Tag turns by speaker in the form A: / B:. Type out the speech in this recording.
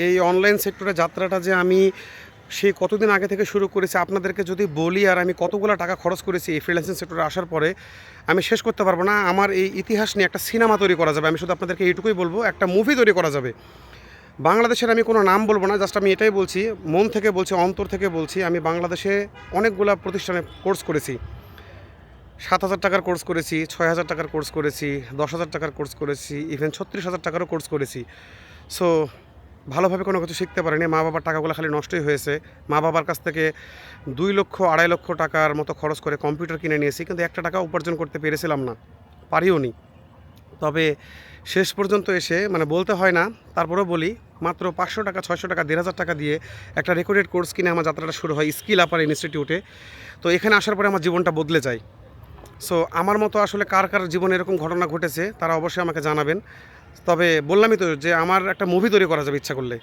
A: এই অনলাইন সেক্টরে যাত্রাটা যে আমি সেই কতদিন আগে থেকে শুরু করেছি আপনাদেরকে যদি বলি, আর আমি কতগুলো টাকা খরচ করেছি এই ফ্রিল্যান্সিং সেক্টরে আসার পরে, আমি শেষ করতে পারবো না। আমার এই ইতিহাস নিয়ে একটা সিনেমা তৈরি করা যাবে। আমি শুধু আপনাদেরকে এইটুকুই বলবো, একটা মুভি তৈরি করা যাবে। বাংলাদেশের আমি কোনো নাম বলবো না, জাস্ট আমি এটাই বলছি, মন থেকে বলছি, অন্তর থেকে বলছি, আমি বাংলাদেশে অনেকগুলো প্রতিষ্ঠানে কোর্স করেছি। 7,000 টাকার কোর্স করেছি, 6,000 টাকার কোর্স করেছি, 10,000 টাকার কোর্স করেছি, ইভেন 36,000 টাকারও কোর্স করেছি। সো ভালোভাবে কোনো কিছু শিখতে পারিনি। মা বাবার টাকাগুলো খালি নষ্টই হয়েছে। মা বাবার কাছ থেকে 2 লক্ষ 2.5 লক্ষ টাকার মতো খরচ করে কম্পিউটার কিনে নিয়েছি, কিন্তু একটা টাকা উপার্জন করতে পেরেছিলাম না, পারিও নি। তবে শেষ পর্যন্ত এসে মানে বলতে হয় না, তারপরেও বলি, মাত্র 500 টাকা, 600 টাকা, 1,500 টাকা দিয়ে একটা রেকর্ডেড কোর্স কিনে আমার যাত্রাটা শুরু হয় স্কিল আপার ইনস্টিটিউটে। তো এখানে আসার পরে আমার জীবনটা বদলে যায়। সো আমার মতো আসলে কার কার জীবনে এরকম ঘটনা ঘটেছে তারা অবশ্যই আমাকে জানাবেন। তবে বললামই তো যে আমার একটা মুভি তৈরি করা যাবে ইচ্ছা করলে।